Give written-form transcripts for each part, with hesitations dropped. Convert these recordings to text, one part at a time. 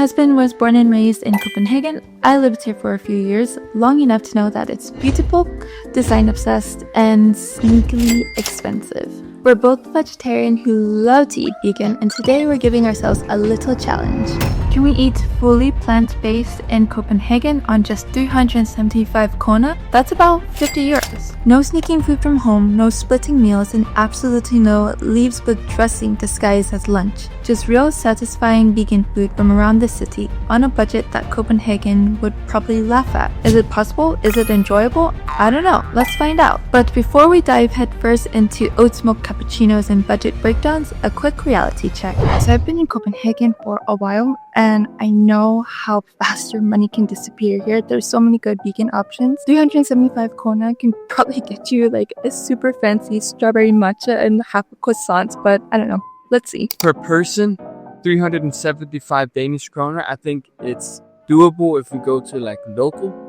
husband was born and raised in Copenhagen. I lived here for a few years, long enough to know that it's beautiful, design obsessed, and sneakily expensive. We're both vegetarian who love to eat vegan, and today we're giving ourselves a little challenge. Can we eat fully plant-based in Copenhagen on just 375 krone? That's about 50 euros. No sneaking food from home, no splitting meals, and absolutely no leaves with dressing disguised as lunch. Just real satisfying vegan food from around the city on a budget that Copenhagen would probably laugh at. Is it possible? Is it enjoyable? I don't know. Let's find out. But before we dive headfirst into oat milk cappuccinos and budget breakdowns, a quick reality check. So I've been in Copenhagen for a while, and I know how fast your money can disappear here. There's so many good vegan options. 375 krone can probably get you like a super fancy strawberry matcha and half a croissant, but I don't know. Let's see. Per person, 375 Danish kroner. I think it's doable if we go to like local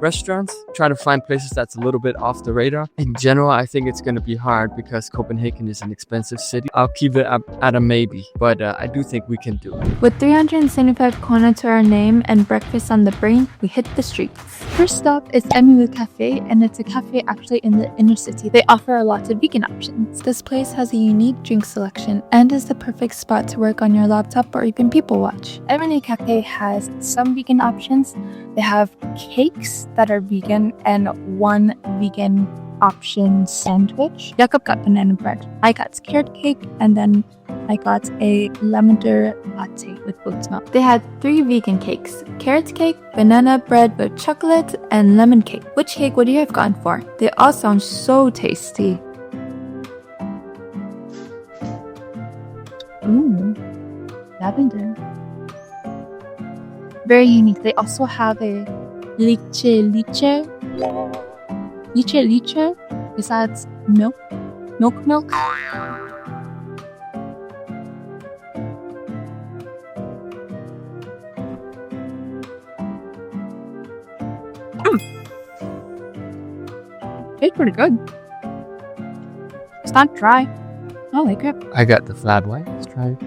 restaurants. Try to find places that's a little bit off the radar. In general, I think it's going to be hard because Copenhagen is an expensive city. I'll keep it up at a maybe, but I do think we can do it. With 375 krone to our name and breakfast on the brain, we hit the streets. First stop is Emmylou Cafe, and it's a cafe actually in the inner city. They offer a lot of vegan options. This place has a unique drink selection and is the perfect spot to work on your laptop or even people watch. Emmylou Cafe has some vegan options. They have cakes that are vegan and one vegan option sandwich. Jakob got banana bread. I got carrot cake, and then I got a lavender latte with oat milk. They had 3 vegan cakes: carrot cake, banana bread with chocolate, and lemon cake. Which cake would you have gone for? They all sound so tasty. Ooh, lavender. Very unique. They also have a liche. Is that milk? Milk? It's pretty good. It's not dry. I like it. I got the flat white. Let's try it.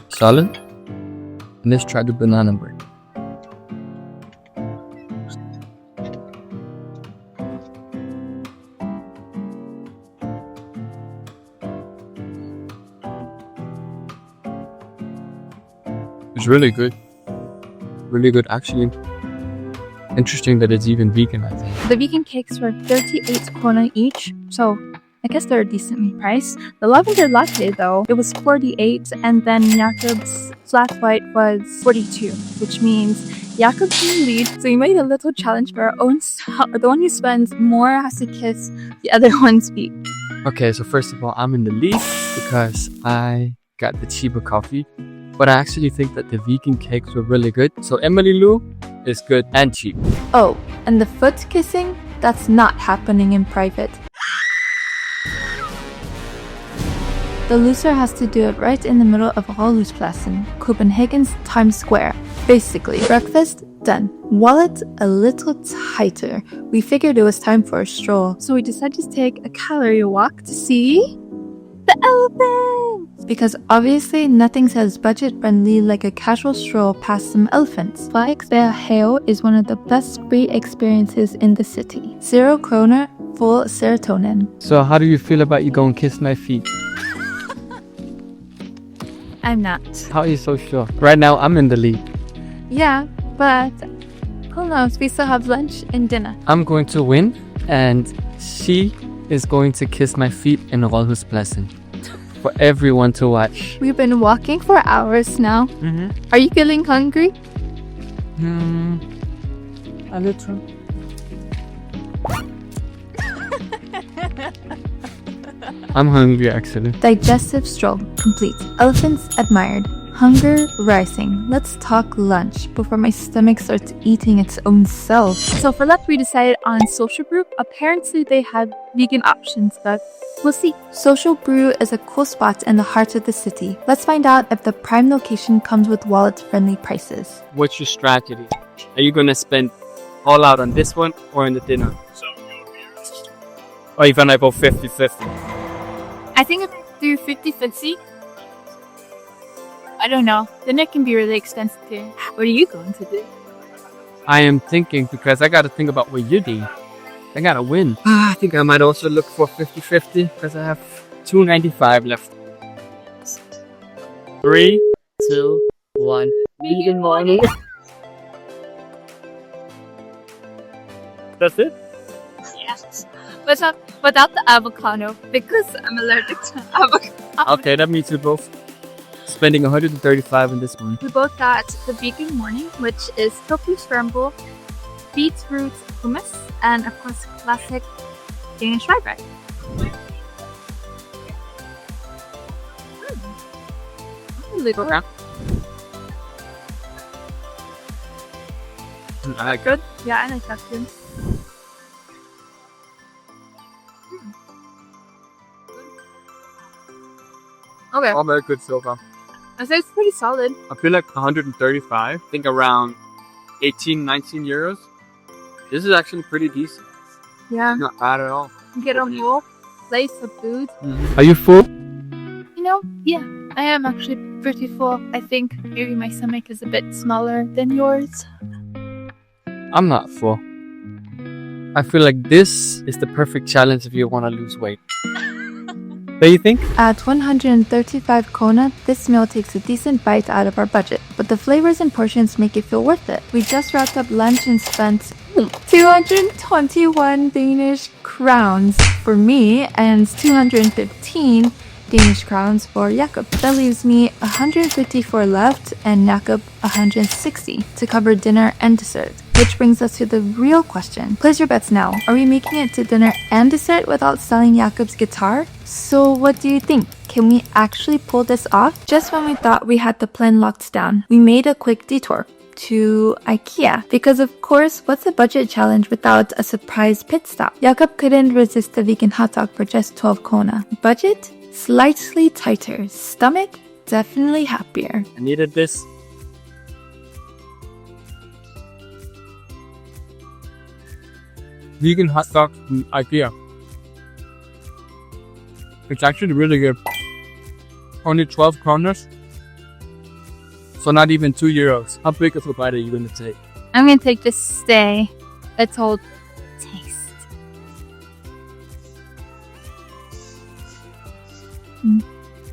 Solid. And let's try the banana bread. It's really good. Really good, actually. Interesting that it's even vegan, I think. The vegan cakes were 38 krone each, so I guess they're decently priced. The lavender latte, though, it was 48, and then Jakob's flat white was 42, which means Jakob's in the lead. So we made a little challenge for our own self. The one who spends more has to kiss the other one's feet. Okay, so first of all, I'm in the lead because I got the cheaper coffee. But I actually think that the vegan cakes were really good. So Emmylou is good and cheap. Oh, and the foot kissing? That's not happening in private. The loser has to do it right in the middle of Rådhuspladsen, Copenhagen's Times Square. Basically, breakfast done. Wallet a little tighter. We figured it was time for a stroll. So we decided to take a calorie walk to see the elephants! Because obviously nothing says budget-friendly like a casual stroll past some elephants. Frederiksberg is one of the best free experiences in the city. 0 kroner, full serotonin. So how do you feel about you going kiss my feet? I'm not. How are you so sure? Right now I'm in the lead. Yeah, but who knows? We still have lunch and dinner. I'm going to win, and she is going to kiss my feet in Rådhuspladsen for everyone to watch. We've been walking for hours now. Are you feeling hungry? A little. I'm hungry, actually. Digestive stroll complete. Elephants admired. Hunger rising. Let's talk lunch before my stomach starts eating its own self. So for lunch, we decided on Social Brew. Apparently they had vegan options, but we'll see. Social Brew is a cool spot in the heart of the city. Let's find out if the prime location comes with wallet-friendly prices. What's your strategy? Are you going to spend all out on this one or on the dinner? Or are you going to go 50-50? I think if we do 50-50, I don't know. Dinner can be really expensive too. What are you going to do? I am thinking because I gotta think about what you do. I gotta win. I think I might also look for 50-50 because I have $2.95 left. 3, 2, 1. Vegan morning. That's it? Yes. Without the avocado because I'm allergic to avocado. Okay, that means we're both spending 135 in this one. We both got the vegan morning, which is tofu scramble, beetroot hummus, and of course classic Danish fried bread. Okay. I like Good. Yeah, I like that too. Okay, all very good so far. I say it's pretty solid. I feel like 135. I think around 18-19 euros. This is actually pretty decent. Yeah. Not bad at all. Get a whole place of food. Are you full? You know, yeah, I am actually pretty full. I think maybe my stomach is a bit smaller than yours. I'm not full. I feel like this is the perfect challenge if you want to lose weight. What do you think? At 135 krone, this meal takes a decent bite out of our budget, but the flavors and portions make it feel worth it. We just wrapped up lunch and spent 221 Danish crowns for me and 215 Danish crowns for Jakob. That leaves me 154 left and Jakob 160 to cover dinner and dessert. Which brings us to the real question. Place your bets now. Are we making it to dinner and dessert without selling Jakob's guitar? So what do you think? Can we actually pull this off? Just when we thought we had the plan locked down, we made a quick detour to Ikea. Because of course, what's a budget challenge without a surprise pit stop? Jakob couldn't resist the vegan hot dog for just 12 krone. Budget? Slightly tighter. Stomach? Definitely happier. I needed this. Vegan hot dog from Ikea. It's actually really good. Only 12 kroners. So not even 2 euros. How big of a bite are you going to take? I'm going to take this stay. Let's hold taste.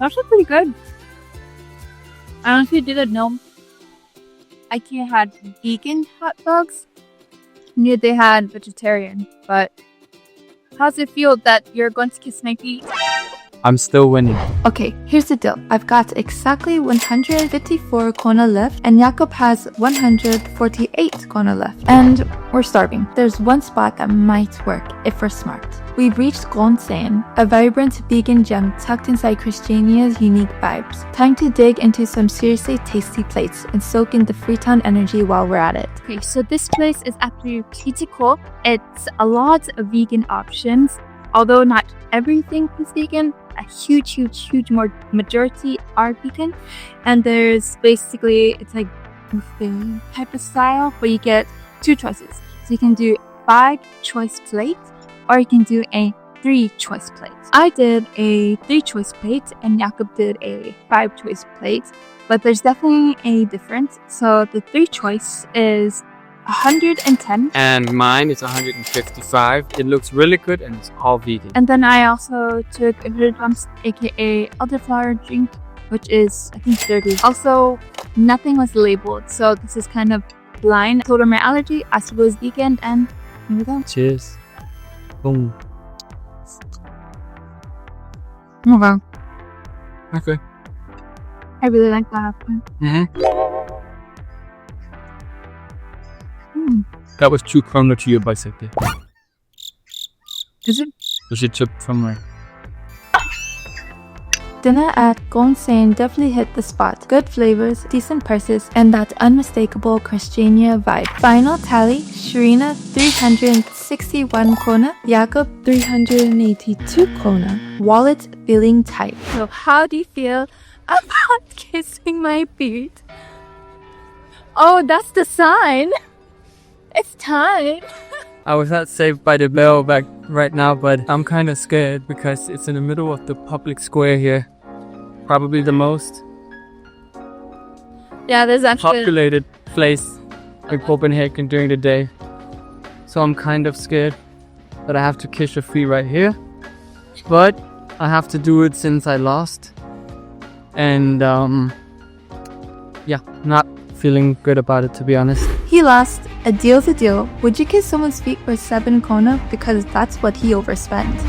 Actually pretty good. I honestly didn't know Ikea had vegan hot dogs. Knew they had vegetarian, but how's it feel that you're going to kiss my feet? I'm still winning. Okay, here's the deal. I've got exactly 154 krone left and Jakob has 148 krone left. And we're starving. There's one spot that might work if we're smart. We've reached Grønsagen, a vibrant vegan gem tucked inside Christiania's unique vibes. Time to dig into some seriously tasty plates and soak in the Freetown energy while we're at it. Okay, so this place is actually pretty cool. It's a lot of vegan options, although not everything is vegan. A huge majority are vegan, and there's basically, it's like buffet type of style where you get two choices. So you can do 5 choice plate or you can do a 3 choice plate. I did a 3 choice plate and Jakob did a 5 choice plate, but there's definitely a difference. So the 3 choice is 110 and mine is 155. It looks really good and it's all vegan. And then I also took a hotdogs, aka elderflower drink, which is I think 30. Also, nothing was labeled, so this is kind of blind. I told her my allergy, asked if it was vegan, and here we go. Cheers. Boom. Oh wow. Okay. I really like that. That was 2 kroner to your bicycle. Is it? Because it took from where? Dinner at Grønsagen definitely hit the spot. Good flavors, decent prices, and that unmistakable Christiania vibe. Final tally, Sharina 361 krone, Jakob 382 krone. Wallet feeling tight. So how do you feel about kissing my feet? Oh, that's the sign. It's time. I was not saved by the bell back right now, but I'm kind of scared because it's in the middle of the public square here. Probably the most Yeah, there's actually... populated place in Copenhagen during the day. So I'm kind of scared that I have to kiss a free right here. But I have to do it since I lost. And yeah, not feeling good about it, to be honest. He lost. A deal's a deal. Would you kiss someone's feet for 7 krone? Because that's what he overspent.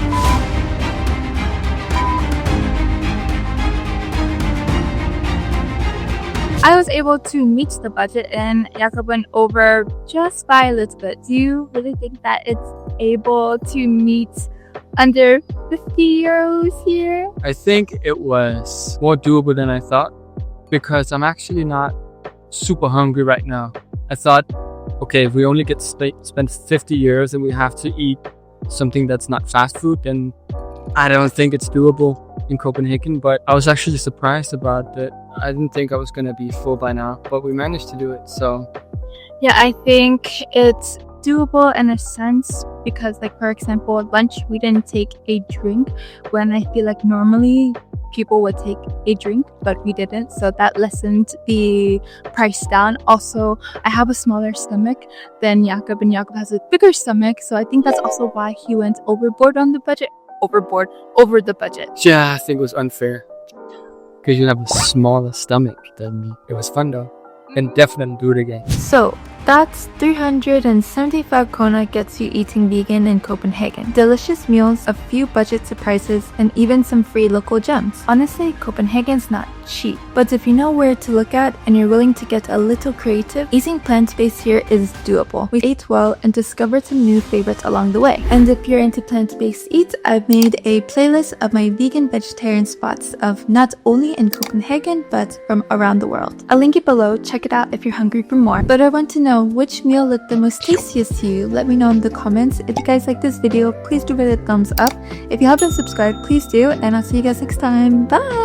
I was able to meet the budget and Jakob went over just by a little bit. Do you really think that it's able to meet under 50 euros here? I think it was more doable than I thought, because I'm actually not super hungry right now. I thought, okay, if we only get spend 50 euros and we have to eat something that's not fast food, then I don't think it's doable in Copenhagen. But I was actually surprised about it. I didn't think I was gonna be full by now, but we managed to do it, so. Yeah, I think it's doable in a sense because, like, for example, at lunch we didn't take a drink when I feel like normally people would take a drink, but we didn't, so that lessened the price down. Also, I have a smaller stomach than Jakob, and Jakob has a bigger stomach, so I think that's also why he went overboard on the budget. Over the budget. Yeah, I think it was unfair, because you have a smaller stomach than me. It was fun though, and definitely do it again. So that's 375 krone gets you eating vegan in Copenhagen. Delicious meals, a few budget surprises, and even some free local gems. Honestly, Copenhagen's not cheap, but if you know where to look at and you're willing to get a little creative, eating plant-based here is doable. We ate well and discovered some new favorites along the way. And if you're into plant-based eats, I've made a playlist of my vegan vegetarian spots of not only in Copenhagen, but from around the world. I'll link it below, check it out if you're hungry for more. But I want to know which meal looked the most tastiest to you. Let me know in the comments. If you guys like this video, please do give it a thumbs up. If you haven't subscribed, please do, and I'll see you guys next time. Bye!